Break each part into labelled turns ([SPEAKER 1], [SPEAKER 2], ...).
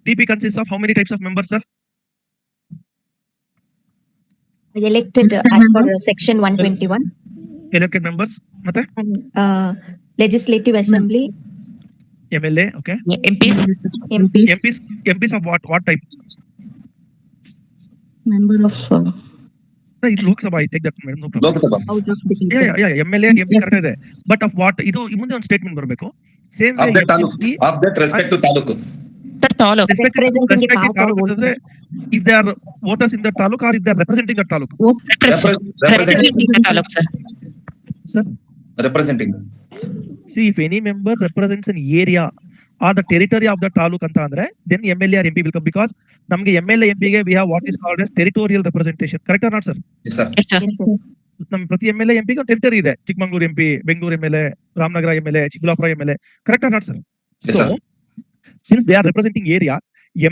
[SPEAKER 1] TP consists of how many types of members, sir?
[SPEAKER 2] Elected as per section 121.
[SPEAKER 1] Elected members, ಮತ್ತೆ
[SPEAKER 2] Legislative Assembly,
[SPEAKER 1] MLA, okay.
[SPEAKER 3] MPs.
[SPEAKER 1] MPs of what type?
[SPEAKER 4] Member of
[SPEAKER 1] No, ಇದು Lok Sabha, I take that, no problem.
[SPEAKER 5] Lok Sabha
[SPEAKER 4] House of Deputies.
[SPEAKER 1] Yeah, MLA and MP correct ಇದೆ. But of what, ಇದು ಮುಂದೆ ಒಂದು statement ಬರಬೇಕು. Same way
[SPEAKER 5] of that taluk, of that respect to taluk.
[SPEAKER 3] Sir, Taluk.
[SPEAKER 1] respect is
[SPEAKER 2] Representing the
[SPEAKER 1] taluk
[SPEAKER 2] taluk.
[SPEAKER 1] ಅಂತಂದ್ರೆ if they are voters in the taluk or if they are representing the taluk.
[SPEAKER 3] Representing the Taluk, sir.
[SPEAKER 1] Sir,
[SPEAKER 5] Representing.
[SPEAKER 1] see, if any member represents an area or the territory of the taluk ಅಂತ ಅಂದ್ರೆ then MLA or MP will come, because ನಮಗೆ MLA MP ಗೆ we have what is called as territorial representation. Correct or not, sir?
[SPEAKER 5] Yes, sir.
[SPEAKER 3] Yes, sir.
[SPEAKER 1] ನಮ್ಮ ಪ್ರತಿ MLA MP ಗೆ ಒಂದು territory ಇದೆ. Chikmagalur MP, Bengaluru MLA, Ramanagara MLA, Chikkaballapur MLA. Correct or not, sir?
[SPEAKER 5] Yes,
[SPEAKER 1] So,
[SPEAKER 5] sir.
[SPEAKER 1] since they are representing area,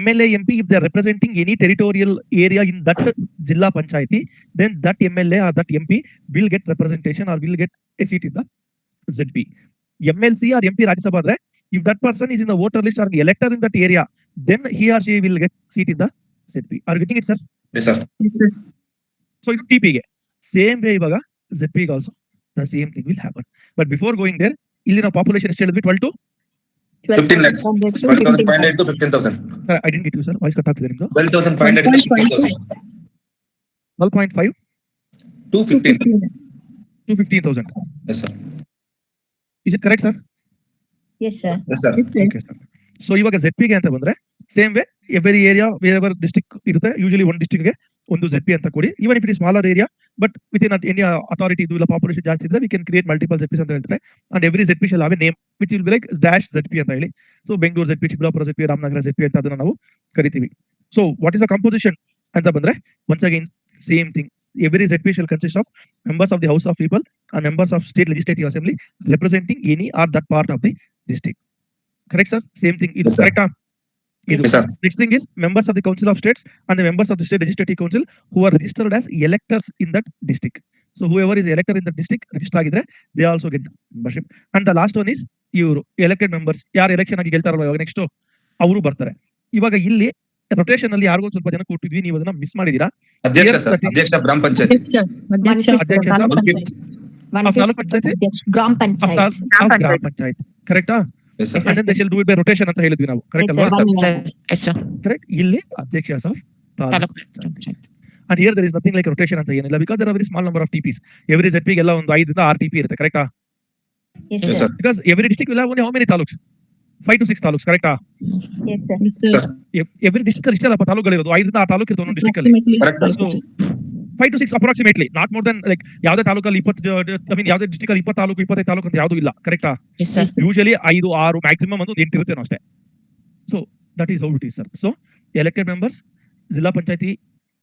[SPEAKER 1] MLA MP, if they are representing any territorial area in that Zilla Panchayati, then that MLA or that MP will get representation or will get a seat in the ZP. MLC or MP Rajya Sabha andre, if that person is in the voter list or elector in that area, then he or she will get seat in the ZP. Are you getting it, sir?
[SPEAKER 5] Yes, sir.
[SPEAKER 1] So ಇದು TP ಗೆ same way ಇವಾಗ ZP ಗೆ also the same thing will happen. But before going there, ಇಲ್ಲಿ ನಾವು population ಎಷ್ಟು ಹೇಳಿದ್ವಿ? 12 to
[SPEAKER 5] 15 lakhs. 12,500 to 15,000.
[SPEAKER 1] Sir, I didn't get you, sir. Voice cut ಆಗ್ತಿದೆ ನಿಮ್ದು.
[SPEAKER 5] 12,500 to 15,000.
[SPEAKER 1] 12.5
[SPEAKER 5] to 15.
[SPEAKER 1] to 15,000.
[SPEAKER 5] Yes, sir.
[SPEAKER 1] Is it correct, sir?
[SPEAKER 2] Yes, sir.
[SPEAKER 5] Yes, sir.
[SPEAKER 1] Okay, sir. So ಇವಾಗ ZP ಗೆ ಅಂತ ಬಂದ್ರೆ same way every area where district ಇರುತ್ತೆ, usually ಒಂದು district ಗೆ ಒಂದು ZP ಅಂತ ಕೊಡಿ. Even if it is smaller area but with in any authority ಇದು ಇಲ್ಲ ಪಾಪ್ಯುಲೇಷನ್ ಜಾಸ್ತಿ ಇದ್ರೆ we can create multiple ZPs ಅಂತ ಹೇಳ್ತಾರೆ. And every ZP shall have a name which will be like dash ZP ಅಂತ ಹೇಳಿ. So Bengaluru ZP, Chikkaballapur ZP, Ramanagara ZP ಅಂತ ಅದನ್ನ ನಾವು ಕರಿತೀವಿ. So what is the composition ಅಂತ ಬಂದ್ರೆ once again same thing. Every ZP shall consist of members of the House of People and members of State Legislative Assembly representing any or that part of the district. Correct, sir? Same thing. It's
[SPEAKER 5] Yes, sir.
[SPEAKER 1] correct.
[SPEAKER 5] Yes, sir.
[SPEAKER 1] Next thing is members of the Council of States and the members of the State Legislative Council who are registered as electors in that district. So whoever is elector in the district register ಆಗಿದ್ರೆ they also get the membership. And the last one is ಇವರು elected members. ಯಾರು election ಆಗಿ ಗೆಲ್ತಾರಲ್ಲ ಇವಾಗ next ಅವರು ಬರ್ತಾರೆ. ಇವಾಗ ಇಲ್ಲಿ rotation ಅಲ್ಲಿ ಯಾರಿಗೂ ಸ್ವಲ್ಪ ಜನ ಕೊಟ್ಟಿದ್ವಿ, ನೀವು ಅದನ್ನ ಮಿಸ್ ಮಾಡಿದೀರಾ.
[SPEAKER 5] Adyaksha, sir. Adyaksha Grama Panchayat.
[SPEAKER 1] Adyaksha
[SPEAKER 5] One fifth.
[SPEAKER 1] Taluk Panchayat,
[SPEAKER 2] Grama Panchayat.
[SPEAKER 1] Grama Panchayat. Correct?
[SPEAKER 5] Yes, sir.
[SPEAKER 1] And then they shall do it by rotation ಅಂತ ಹೇಳಿದ್ವಿ ನಾವು. ಕರೆಕ್ಟ್ ಅಲ್ವಾ?
[SPEAKER 3] Yes, sir.
[SPEAKER 1] ಕರೆಕ್ಟ್. ಇಲ್ಲಿ Adhyakshas of
[SPEAKER 3] Taluk
[SPEAKER 1] Taluk.
[SPEAKER 3] Panchayat.
[SPEAKER 1] And here there is nothing like rotation ಅಂತ ಏನಿಲ್ಲ, because there are very small number of TPs. Every ZP ಗೆಲ್ಲ ಒಂದು 5 ಇಂದ 6 TP ಇರುತ್ತೆ. ಕರೆಕ್ಟಾ?
[SPEAKER 2] Yes,
[SPEAKER 5] Yes,
[SPEAKER 2] sir.
[SPEAKER 5] sir.
[SPEAKER 1] Because every district will have only how many taluks? 5 to 6 taluks. ಕರೆಕ್ಟಾ?
[SPEAKER 2] Yes, sir.
[SPEAKER 1] Every district ಅಲ್ಲಿ ಇಷ್ಟೆಲ್ಲ ತಾಲೂಕುಗಳಿರೋದು. 5 ಇಂದ 6 ತಾಲೂಕು ಇರುತ್ತೆ ಒಂದೊಂದು district ಅಲ್ಲಿ.
[SPEAKER 5] Correct, sir.
[SPEAKER 1] So 5 to 6 approximately, not more than like ಯಾವುದೇ ತಾಲೂಕಲ್ಲಿ 20 I mean ಯಾವುದೇ district ಅಲ್ಲಿ 20 ತಾಲೂಕು 25 ತಾಲೂಕು ಅಂತ ಯಾವುದು ಇಲ್ಲ. ಕರೆಕ್ಟಾ?
[SPEAKER 3] Yes, sir.
[SPEAKER 1] Usually 5, 6 ಮ್ಯಾಕ್ಸಿಮಮ್ ಒಂದು 8 ಇರುತ್ತೆ ಅಷ್ಟೇ. So that is how it is, sir. So elected members ಜಿಲ್ಲಾ ಪಂಚಾಯತಿ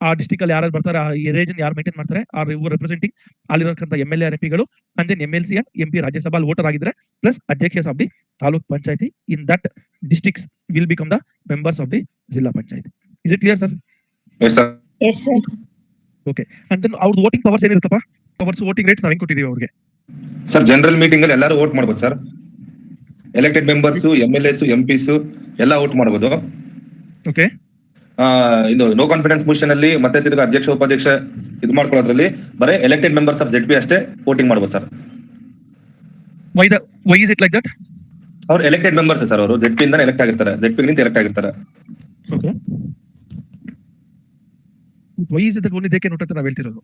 [SPEAKER 1] ಆ ಡಿಸ್ಟ್ರಿಕ್ಟ್ ಅಲ್ಲಿ ಯಾರು ಬರ್ತಾರೆ, ಆ ಏರಿಯಾ ಯಾರು ಮೇಂಟೈನ್ ಮಾಡ್ತಾರೆ, ಆ ಇವರು ರೆಪ್ರೆಸೆಂಟಿಂಗ್ ಅಲ್ಲಿರತಕ್ಕಂಥ MLA MP ಗಳು and then MLC and MP Rajya Sabha voter ಆಗಿದ್ರೆ ಪ್ಲಸ್ ಅಧ್ಯಕ್ಷಸ್ of the taluk panchayat in that districts will become the members of the zilla panchayat. Is it clear, sir?
[SPEAKER 5] Yes, sir.
[SPEAKER 2] Yes, sir.
[SPEAKER 1] Okay. And then ಅವ್ರದ್ದು voting powers ಏನಿರುತ್ತಪ್ಪ? Powers voting rights ನಾವ್ ಹೆಂಗ್ ಕೊಟ್ಟಿದೀವಿ ಅವ್ರಿಗೆ?
[SPEAKER 5] Sir general meeting ಅಲ್ಲಿ ಎಲ್ಲರೂ vote ಮಾಡ್ಬೋದು sir. Elected members, MLAs, MPs ಎಲ್ಲ vote ಮಾಡ್ಬೋದು.
[SPEAKER 1] ಓಕೆ.
[SPEAKER 5] ಇದು ನೋ ಕಾನ್ಫಿಡೆನ್ಸ್ ಮೋಷನ್ ಅಲ್ಲಿ ಮತ್ತೆ ತಿರ್ಗಾ ಅಧ್ಯಕ್ಷ ಉಪಾಧ್ಯಕ್ಷ ಇದು ಮಾಡ್ಕೊಳ್ಳೋದ್ರಲ್ಲಿ ಬರೀ ಎಲೆಕ್ಟೆಡ್ ಮೆಂಬರ್ಸ್ ಆಫ್ ZP ಅಷ್ಟೇ ವೋಟಿಂಗ್ ಮಾಡ್ಬೋದು sir.
[SPEAKER 1] Why is it like that?
[SPEAKER 5] ಅವ್ರು ಎಲೆಕ್ಟೆಡ್ ಮೆಂಬರ್ಸ್ ಸರ್, ಅವರು ZP ಇಂದ ಎಲೆಕ್ಟ್ ಆಗಿರ್ತಾರೆ, ZP ನಿಂದ ಎಲೆಕ್ಟ್ ಆಗಿರ್ತಾರೆ.
[SPEAKER 1] Okay. Why is it only they can vote ಅಂತ ನಾವು ಹೇಳ್ತಿರೋದು.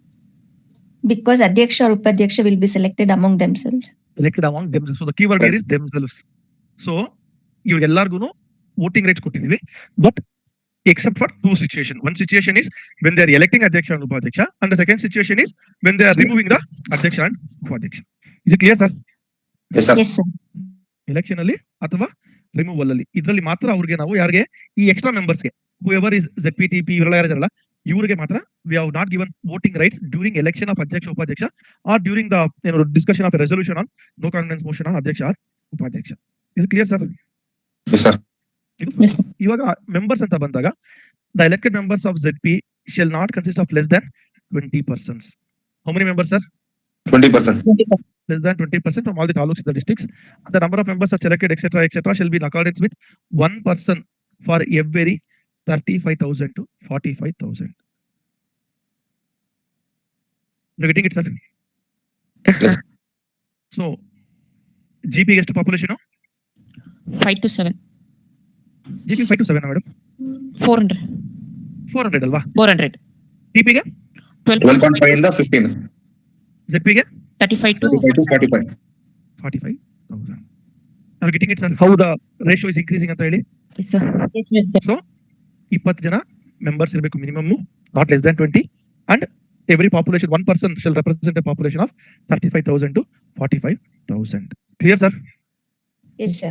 [SPEAKER 2] Because Adyaksha or Upadyaksha will be selected among themselves.
[SPEAKER 1] Elected among themselves. So the keyword here is themselves. So ಇವ್ರಿಗೆಲ್ಲರಿಗೂ voting rights ಕೊಟ್ಟಿದೀವಿ, but except for two situations. One situation is when they are electing Adyaksha and Upadyaksha, and the second situation is when they are removing the Adyaksha and Upadyaksha. Is it clear, sir?
[SPEAKER 5] Yes, sir.
[SPEAKER 2] Yes, sir.
[SPEAKER 1] Election ಅಲ್ಲಿ ಅಥವಾ removal ಅಲ್ಲಿ ಇದರಲ್ಲಿ ಮಾತ್ರ ಅವ್ರಿಗೆ ನಾವು ಯಾರಿಗೆ ಈ extra ಮೆಂಬರ್ಸ್ಗೆ whoever is ZP, TP ಇವರೆಲ್ಲ ಯಾರಿದಾರಲ್ಲ ಇವರಿಗೆ ಮಾತ್ರ we have not given voting rights during election of Adyaksha Upadyaksha or during the discussion of a resolution on no confidence motion on Adyaksha or Upadyaksha. Is it clear, sir?
[SPEAKER 5] Yes, sir.
[SPEAKER 1] ಇವಾಗ members ಅಂತ ಬಂದಾಗ the elected members of ZP shall not consist of less than 20 persons. How many members, sir?
[SPEAKER 5] 20%.
[SPEAKER 1] Less than 20% from all the taluks in the districts. The number of members such elected etc shall be in accordance with one person for every 35,000 to 45,000. You're getting it, sir?
[SPEAKER 3] Yes, sir.
[SPEAKER 1] So GP ಎಷ್ಟು population?
[SPEAKER 3] 5 to 7.
[SPEAKER 1] GP 5 to 7 madam.
[SPEAKER 3] 400.
[SPEAKER 1] 400 ಅಲ್ವಾ?
[SPEAKER 3] 400.
[SPEAKER 1] TP ಗೆ
[SPEAKER 5] 12.5 ಇಂದ 15.
[SPEAKER 1] ZP ಗೆ
[SPEAKER 3] 35 to
[SPEAKER 5] 35 to 45.
[SPEAKER 1] 45,000. Are you getting it, sir? How the ratio is increasing ಅಂತ ಹೇಳಿ?
[SPEAKER 3] Yes, sir.
[SPEAKER 1] So 20 ಜನ members ಇರಬೇಕು minimum, not less than 20, and every population, one person shall represent a population of 35,000 to 45,000. Clear, sir?
[SPEAKER 2] Yes, sir.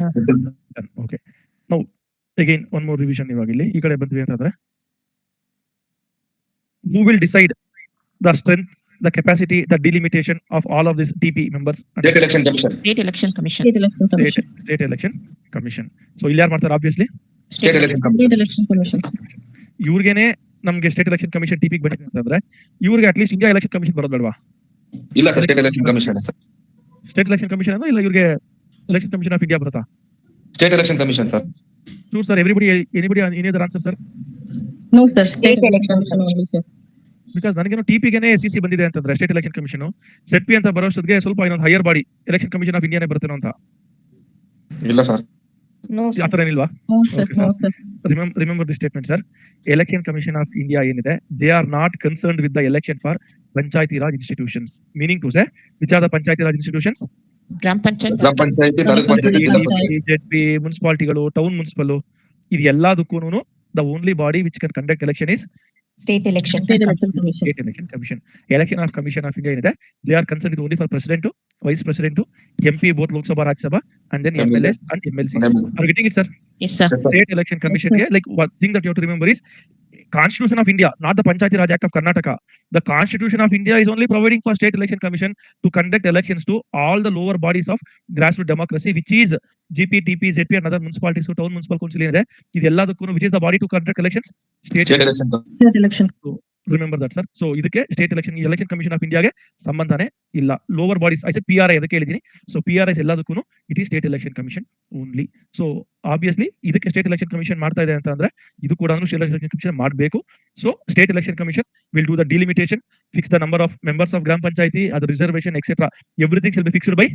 [SPEAKER 1] Okay. Now again one more revision. ಇವಾಗ ಇಲ್ಲಿ ಈ ಕಡೆ ಬಂದ್ವಿ ಅಂತಂದ್ರೆ, who will decide the strength, the capacity, the delimitation of all of these TP members?
[SPEAKER 5] State Election Commission.
[SPEAKER 3] State Election Commission.
[SPEAKER 1] State Election Commission. So ಇಲ್ಲಿ ಯಾರು ಮಾಡ್ತಾರೆ? Obviously
[SPEAKER 5] State Election Commission.
[SPEAKER 1] ಇವ್ರಿಗೇನೆ ನಮ್ಗೆ ಸ್ಟೇಟ್ ಎಲೆಕ್ಷನ್ ಕಮಿಷನ್ ಟಿಪಿಗೆ ಬಂದಿದೆ ಅಂತಂದ್ರೆ, ಇವ್ರಿಗೆ at least India election commission ಬರೋದು ಬೇಡವಾ?
[SPEAKER 5] ಇಲ್ಲ sir, State Election Commission sir.
[SPEAKER 1] State election commission ಅಂದ್ರೆ ಇಲ್ಲ ಇವ್ರಿಗೆ ಎಲೆಕ್ಷನ್ ಕಮಿಷನ್ ಆಫ್ ಇಂಡಿಯಾ ಬರುತ್ತಾ?
[SPEAKER 5] State Election Commission sir.
[SPEAKER 1] Sure, sir. Anybody any other answer, sir?
[SPEAKER 4] No, sir. State Election Commission only, sir.
[SPEAKER 1] Because ನನಗೇನೋ ಟಿಪಿಗೆನೆ SEC ಬಂದಿದೆ ಅಂತಂದ್ರೆ state election commission, ZP ಅಂತ ಬರೋಷ್ಟೊತ್ತಿಗೆ ಸ್ವಲ್ಪ ಇನ್ನೊಂದು higher body election commission of ಇಂಡಿಯಾನೇ ಬರ್ತೇನೋ ಅಂತ.
[SPEAKER 5] ಇಲ್ಲ ಸರ್.
[SPEAKER 2] No, sir.
[SPEAKER 1] ಆತರ ಏನಿಲ್ವಾ?
[SPEAKER 4] No, sir.
[SPEAKER 1] Okay,
[SPEAKER 4] No,
[SPEAKER 1] sir.
[SPEAKER 4] sir.
[SPEAKER 1] Remember this statement, sir. Election Commission of India ಏನಿದೆ, they are not concerned with the election for Panchayati Raj institutions. Meaning to say, which are the Panchayati Raj institutions?
[SPEAKER 3] Grama Panchayats.
[SPEAKER 5] Grama Panchayat, Taluk Panchayat, Zilla Panchayat.
[SPEAKER 1] ZP, ಮುನ್ಸಿಪಾಲಿಟಿಗಳು, town municipal, ಇದು ಎಲ್ಲದಕ್ಕೂನು the only body which can conduct election is
[SPEAKER 2] State election.
[SPEAKER 4] State Election Commission.
[SPEAKER 1] State Election Commission. Election of Commission of India ಏನಿದೆ, they are concerned with only for president, vice president, MP, both Lok Sabha, Rajya Sabha, and then MLAs and MLC. Are you getting it, sir?
[SPEAKER 3] Yes, sir.
[SPEAKER 5] Yes, sir.
[SPEAKER 1] State Election Commission ಗೆ, like one thing that you have to remember is Constitution of India, not the Panchayati Raj Act of Karnataka. The Constitution of India is only providing for State Election Commission to conduct elections to all the lower bodies of grassroots democracy, which is GP, TP, ZP, and other municipalities, town municipal council ಏನಿದೆ, ಇದೆಲ್ಲದಕ್ಕೂ which is the body to conduct elections?
[SPEAKER 5] State Election.
[SPEAKER 4] State Election.
[SPEAKER 1] Remember that, sir. So ಇದಕ್ಕೆ state election commission of ಇಂಡಿಯಾಗೆ ಸಂಬಂಧನೇ ಇಲ್ಲ. Lower bodies I said PRI ಅದಕ್ಕೆ ಹೇಳಿದೀನಿ. So PRIs ಎಲ್ಲದಕ್ಕೂ it is state election commission only. So obviously ಇದಕ್ಕೆ state election commission ಮಾಡ್ತಾ ಇದೆ ಅಂತ ಅಂದ್ರೆ ಇದು ಕೂಡ ಸ್ಟೇಟ್ ಎಲೆಕ್ಷನ್ ಕಮಿಷನ್ ಮಾಡಬೇಕು. So state election commission will do the delimitation, fix the number of members of ಗ್ರಾಮ ಪಂಚಾಯತಿ, ಅದು reservation etcetera, everything shall be fixed by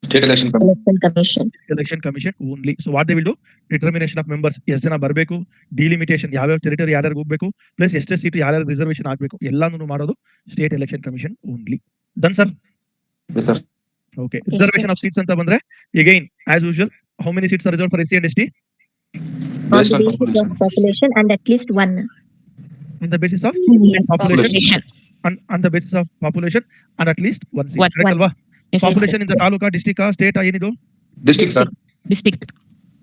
[SPEAKER 5] State Election Commission.
[SPEAKER 2] Election Commission.
[SPEAKER 1] Election commission only. So what they will do, determination of members, ಎಷ್ಟು ಜನ ಬರಬೇಕು, delimitation ಯಾವ್ಯಾವ territory ಯಾರ್ಯಾರು ಹೋಗ್ಬೇಕು, plus ಎಷ್ಟೇ seat ಯಾರ್ಯಾರು ರಿಸರ್ವೇಶನ್ ಆಗ್ಬೇಕು, ಎಲ್ಲಾನು ಮಾಡೋದು state election commission only. Done sir?
[SPEAKER 5] Yes, sir.
[SPEAKER 1] Okay. Reservation of seats ಅಂತ ಬಂದ್ರೆ, again as usual, how many seats R reserved for SC and ST?
[SPEAKER 5] Based on
[SPEAKER 2] On the basis
[SPEAKER 5] population.
[SPEAKER 2] of population and at least one.
[SPEAKER 1] On the basis of population,
[SPEAKER 3] Population.
[SPEAKER 1] on the basis of population and at least one seat.
[SPEAKER 3] One.
[SPEAKER 1] Correct ಅಲ್ವಾ?
[SPEAKER 3] Yes,
[SPEAKER 1] Population in the taluka, district, state ಏನಿದು?
[SPEAKER 5] District, sir.
[SPEAKER 3] District.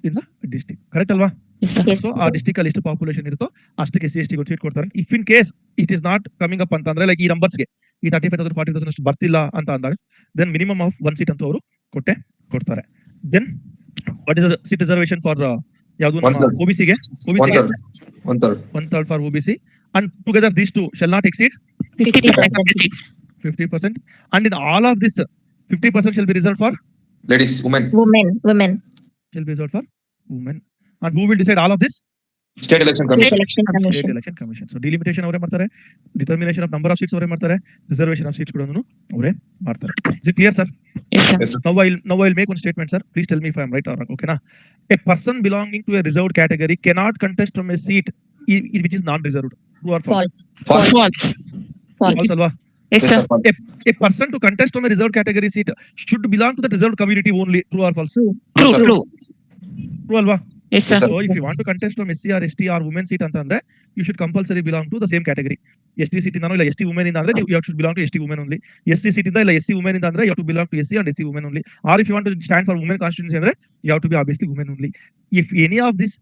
[SPEAKER 1] In the district. Correct ಅಲ್ವಾ?
[SPEAKER 3] Yes, sir.
[SPEAKER 2] Yes,
[SPEAKER 1] so ಆ
[SPEAKER 2] sir.
[SPEAKER 1] District ಅಲ್ಲಿ ಎಷ್ಟು population ಇರುತ್ತೋ ಅಷ್ಟಕ್ಕೆ SC ST seat ಕೊಡ್ತಾರೆ. If in case it is not coming up ಅಂತಂದ್ರೆ, like ಈ ನಂಬರ್ಸ್ಗೆ ಈ 35,000 40,000 ಅಷ್ಟು ಬರ್ತಿಲ್ಲ ಅಂತ ಅಂದಾಗ, then minimum of one seat ಅಂತೂ ಅವರು ಕೊಡ್ತಾರೆ. Then what is seat reservation for ಯಾವುದು?
[SPEAKER 5] One third.
[SPEAKER 1] OBCಗೆ
[SPEAKER 5] One third. One third.
[SPEAKER 1] 1/3 for OBC, and together these two shall not exceed
[SPEAKER 3] 50% of the seats.
[SPEAKER 1] 50%, and in all of this 50% shall be reserved for
[SPEAKER 5] Ladies, women.
[SPEAKER 2] Women.
[SPEAKER 1] women. And who will decide all of this?
[SPEAKER 5] State Election
[SPEAKER 2] State
[SPEAKER 5] Commission.
[SPEAKER 2] election
[SPEAKER 1] State
[SPEAKER 2] commission.
[SPEAKER 1] Election Commission. So delimitation ಅವರೇ ಮಾಡ್ತಾರೆ, determination of number of seats ಅವರೇ ಮಾಡ್ತಾರೆ, reservation of seats ಕೂಡ ಅವರೇ ಮಾಡ್ತಾರೆ. Is it clear, sir?
[SPEAKER 3] Yes, sir.
[SPEAKER 5] Yes, sir.
[SPEAKER 1] Now I'll make one statement, sir. Please tell me if I am right or wrong. Okay na? A person belonging to a reserved category cannot contest from a seat which is non-reserved. True or false?
[SPEAKER 5] False.
[SPEAKER 3] False.
[SPEAKER 1] False alva?
[SPEAKER 3] Yes,
[SPEAKER 5] Yes,
[SPEAKER 3] sir.
[SPEAKER 5] sir. False.
[SPEAKER 1] A person to contest from a reserved category seat should belong to the reserved community only. True or false?
[SPEAKER 3] True,
[SPEAKER 5] sir.
[SPEAKER 3] true.
[SPEAKER 1] True alva?
[SPEAKER 3] Yes, sir.
[SPEAKER 5] Yes, sir.
[SPEAKER 1] So if you want to contest from SC or ST or women seat ಅಂತಂದ್ರೆ, you should compulsory belong to the same category. ST seat ಇಂದ ಇಲ್ಲ ST women ಇಂದ ಅಂದ್ರೆ you should belong to ST women only. SC seat ಇಂದ ಇಲ್ಲ SC women ಇಂದ ಅಂದ್ರೆ you have to belong to SC and SC women only. Or if you want to stand for women constituency ಅಂದ್ರೆ you have to be obviously women only. If any of this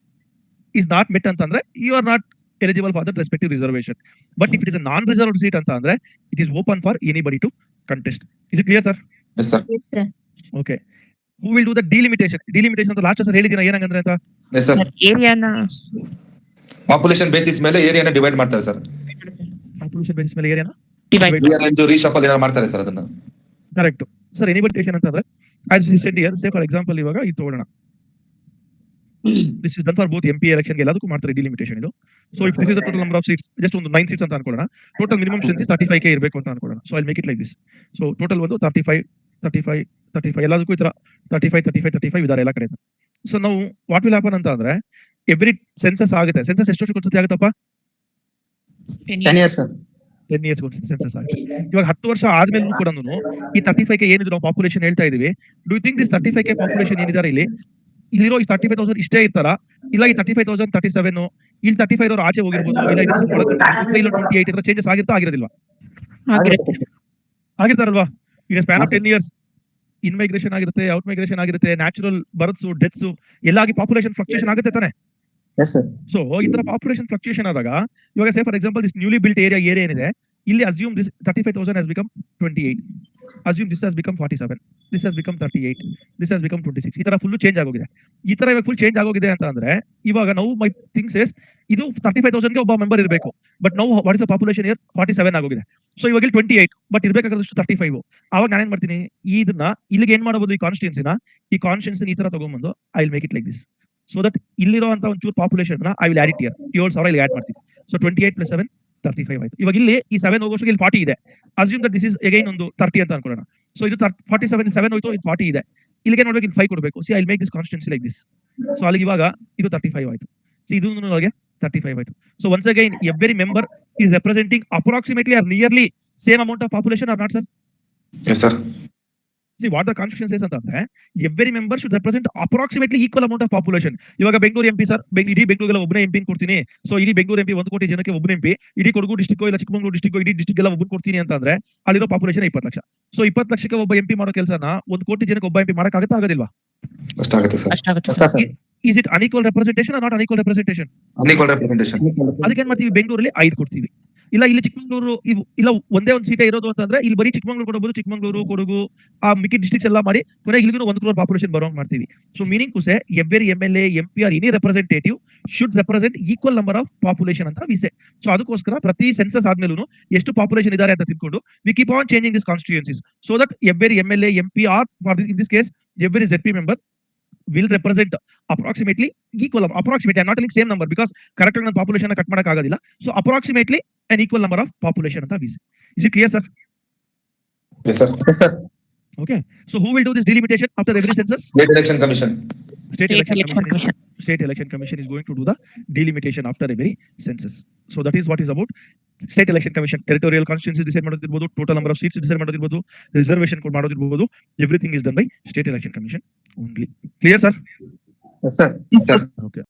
[SPEAKER 1] is not met ಅಂತಂದ್ರೆ, you are not eligible for that respective reservation. But if it is a non-reserved seat ಅಂತ ಅಂದ್ರೆ, it is open for anybody to contest. Is it clear, sir?
[SPEAKER 5] Yes, sir.
[SPEAKER 2] Yes, sir.
[SPEAKER 1] Okay. Who will do the delimitation? Delimitation ಅಂತ last sir ಹೇಳಿದಿನ ಏನಂಗಂದ್ರೆ ಅಂತ?
[SPEAKER 5] Yes, sir.
[SPEAKER 3] ಏರಿಯಾನ
[SPEAKER 5] Population basis ಮೇಲೆ ಏರಿಯಾನ divide ಮಾಡ್ತಾರೆ sir.
[SPEAKER 1] Population basis ಮೇಲೆ ಏರಿಯಾನ
[SPEAKER 3] divide.
[SPEAKER 5] Rearrange, reshuffle ಏನಾದ್ರು ಮಾಡ್ತಾರೆ sir ಅದನ್ನ.
[SPEAKER 1] Correct sir. ಎನಿಬಡಿಟೇಷನ್ ಅಂತಂದ್ರೆ, as you said here, say for example ಇವಾಗ ಇದು ತಗೊಳ್ಳೋಣ, this is done for both MP election ಎಲ್ಲದಕ್ಕೂ ಮಾಡ್ತಾರೆ ಡಿಲಿಮಿಟೇಷನ್ ಇದು. So if this is the total number of seats, just ಒಂದು 9 ಸೀಟ್ಸ್ ಅಂತ ಅನ್ಕೊಳ್ಳೋಣ. ಟೋಟಲ್ ಮಿನಿಮಮ್ ಸ್ಟ್ರೆಂತ್ 35K ಇರಬೇಕು ಅಂತ ಅನ್ಕೊಳ್ಳೋಣ. So I make it like this. So total ಒಂದು 35 ಎಲ್ಲದಕ್ಕೂ ಈ ತರ 35 ಇದಾರೆ ಎಲ್ಲ ಕಡೆ. ಸೊ ನಾವು ವಾಟ್ ವಿಲ್ ಹ್ಯಾಪನ್ ಅಂತ ಅಂದ್ರೆ ಎವ್ರಿ ಸೆನ್ಸಸ್ ಆಗುತ್ತೆ. ಸೆನ್ಸಸ್ ಎಷ್ಟು ವರ್ಷಕ್ಕೆ ಒಂದ್ಸತಿ ಆಗುತ್ತಪ್ಪ?
[SPEAKER 3] 10 years.
[SPEAKER 1] 10 ಇಯರ್ಸ್ ಸೆನ್ಸಸ್ ಆಗುತ್ತೆ. ಇವಾಗ 10 ವರ್ಷ ಆದ್ಮೇಲೆ ಕೂಡ ಈ 35K ಏನಿದೆ ನಾವು ಪಾಪ್ಯುಲೇಷನ್ ಹೇಳ್ತಾ ಇದೀವಿ. Do you think this 35K population ಏನಿದ್ದಾರೆ ಇಲ್ಲಿರೋ ಈ 35,000 ಇಷ್ಟೇ ಇರ್ತಾರ? ಇಲ್ಲ ಈ 35,037 ಇಲ್ಲಿ 35 ಅವ್ರು ಆಚೆ ಹೋಗಿರ್ಬೋದು, ಇಲ್ಲ 28 ಇದ್ರ ಚೇಂಜಸ್ ಆಗಿರೋದಿಲ್ವಾ? ಆಗಿರ್ತಾರಲ್ವಾ? ಈಗ span of 10 years in migration ಆಗಿರುತ್ತೆ, ಔಟ್ ಮೈಗ್ರೇಷನ್ ಆಗಿರುತ್ತೆ, ನ್ಯಾಚುರಲ್ ಬರ್ತ್ಸ್, ಡೆತ್ಸ್ ಎಲ್ಲ ಆಗಿ ಪಾಪ್ಯುಲೇಷನ್ ಫ್ಲಕ್ಚುಯೇಷನ್ ಆಗುತ್ತೆ ತಾನೆ? ಸೊ ಈ ತರ ಪಾಪ್ಯುಲೇಷನ್ ಫ್ಲಕ್ಚುಯೇಷನ್ ಆದಾಗ ಇವಾಗ ಸೇ for example this newly built area ಏನಿದೆ ಇಲ್ಲಿ assume this 35,000 has become 28, assume this has become 47, this has become 38, this has become 26. ಈ ತರ ಫುಲ್ ಚೇಂಜ್ ಆಗೋಗಿದೆ. ಈ ತರ ಇವಾಗ ಫುಲ್ ಚೇಂಜ್ ಆಗೋಗಿದೆ ಅಂತ ಅಂದ್ರೆ ಇವಾಗ ನಾವು ಮೈ ಥಿಂಗ್ಸ್ ಇಸ್ ಇದು 35,000 ಗೆ ಒಬ್ಬ ಮೆಂಬರ್ ಇರಬೇಕು. ಬಟ್ ನಾವು what is the population year 47 ಆಗೋಗಿದೆ. ಸೊ ಇವಾಗ ಇಲ್ಲಿ 28 ಬಟ್ ಇರ್ಬೇಕಾಗಿರೋಷ್ಟು 35. ಅವಾಗ ನಾನೇನ್ ಮಾಡ್ತೀನಿ, ಇದನ್ನ ಇಲ್ಲಿಗೆ ಏನ್ ಮಾಡಬಹುದು, ಈ ಕಾನ್ಸ್ಟಿಟ್ಯೂನ್ಸಿನ ಈ ತರ ತಗೊಂಡ್ಬಂದು I will make it like this. So that ಇಲ್ಲಿರುವಂತ ಒಂಚೂರು population I will add it here. 7,000 ಇಲ್ಲಿ ಆಡ್ ಮಾಡ್ತೀನಿ. ಸೊ 28 + 7 35 ಆಯ್ತು. ಇವಾಗ ಇಲ್ಲಿ ಈ 7 ಹೋಗೋಷ್ಟು ಇಲ್ಲಿ 40 ಇದೆ. Assume that this is again ಒಂದು 30 ಅಂತ ಅನ್ಕೊಳ್ಳೋಣ. ಸೊ ಇದು 47 7 ಹೋಯ್ತು, ಇದು 40 ಇದೆ. ಇಲ್ಲಿಗೆ ನೋಡ್ಬೇಕು, ಇಲ್ಲಿ 5 ಕೊಡಬೇಕು. C I will make this constituency like this. So ಅಲ್ಲಿ ಇವಾಗ ಇದು 35 ಆಯ್ತು. ಸಿ ಇದು ನಮಗೆ 35 ಆಯ್ತು. So once again every member is representing approximately or nearly same amount of population or not sir?
[SPEAKER 5] Yes sir.
[SPEAKER 1] See what the constitution says ಅಂತಂದ್ರೆ every member should represent approximately equal amount of population. ಇವಾಗ Bengaluru MP sir, ಇಡೀ ಬೆಂಗಳೂರಿಗೆಲ್ಲ ಒಬ್ಬನೇ MP ಕೊಡ್ತೀನಿ. So ಇಡೀ Bengaluru MP 1 ಕೋಟಿ ಜನಕ್ಕೆ ಒಬ್ಬನೇ MP, ಇಡೀ ಕೊಡಗು ಡಿಸ್ಟ್ರಿಕ್ಟ್ ಇಲ್ಲ ಚಿಕ್ಕಮಗಳೂರು ಡಿಸ್ಟ್ರಿಕ್ಟ್ ಇಡೀ ಡಿಸ್ಟ್ರಿಕ್ಟ್ ಎಲ್ಲ ಒಬ್ಬನ ಕೊಡ್ತೀನಿ ಅಂತಂದ್ರೆ ಅಲ್ಲಿರೋ ಪಾಪ್ಯುಲೇಷನ್ 20 ಲಕ್ಷ. ಸೊ 20 ಲಕ್ಷಕ್ಕೆ ಒಬ್ಬ MP ಮಾಡೋ ಕೆಲಸನ 1 ಕೋಟಿ ಜನಕ್ಕೆ ಒಬ್ಬ MP ಮಾಡಕ್ ಆಗೋದಿಲ್ವಾ?
[SPEAKER 5] ಅಷ್ಟಾಗುತ್ತೆ sir.
[SPEAKER 1] Is it unequal representation or not unequal representation?
[SPEAKER 5] unequal representation.
[SPEAKER 1] ಅದಕ್ಕೆ ಏನ್ ಮಾಡ್ತೀವಿ, ಬೆಂಗಳೂರಲ್ಲಿ 5 ಕೊಡ್ತೀವಿ. ಇಲ್ಲ ಇಲ್ಲಿ ಚಿಕ್ಕಮಗಳೂರು ಇಲ್ಲ ಒಂದೇ ಒಂದು ಸೀಟೇ ಇರೋದು ಅಂತಂದ್ರೆ ಇಲ್ಲಿ ಬರೀ ಚಿಕ್ಕಮಗಳೂರು ಕೊಡಬಹುದು, ಚಿಕ್ಕಮಗಳೂರು ಕೊಡಗು ಆ ಮಿಕ್ಕಿ ಡಿಸ್ಟ್ರಿಕ್ಟ್ಸ್ ಎಲ್ಲ ಮಾಡಿ ಕೊನೆಗೆ ಇಲ್ಲಿಗೂ 1 crore ಪಾಪ್ಯುಲೇಷನ್ ಬರೋಂಗ್ ಮಾಡ್ತೀವಿ. So meaning to say every MLA MP or any representative should represent equal number of population ಅಂತ ವಿಸೆ. ಸೊ ಅದಕ್ಕೋಸ್ಕರ ಪ್ರತಿ ಸೆನ್ಸಸ್ ಆದ್ಮೇಲೂ ಎಷ್ಟು ಪಾಪ್ಯುಲೇಷನ್ ಇದ್ದಾರೆ ಅಂತ ತಿಳ್ಕೊಂಡು we keep on changing this constituencies so that every MLA MP or for in this case every ZP member will represent approximately equal. Approximately, I'm not telling same number because correct na population na cut madak agadilla. So approximately an equal number of population anta we say. Is it clear sir?
[SPEAKER 5] Yes sir. Yes sir.
[SPEAKER 1] Okay. So who will do this delimitation after every census?
[SPEAKER 5] State Election Commission.
[SPEAKER 1] State Election Commission is going to do the delimitation after every census. So that is what is about State Election Commission. Territorial constituencies decide ಮಾಡೋದಿರಬಹುದು, total number of seats decide ಮಾಡೋದಿರಬಹುದು, reservation code ಮಾಡೋದಿರಬಹುದು, everything is done by State Election Commission only. Clear sir?
[SPEAKER 5] Yes sir. Yes sir.
[SPEAKER 1] Okay.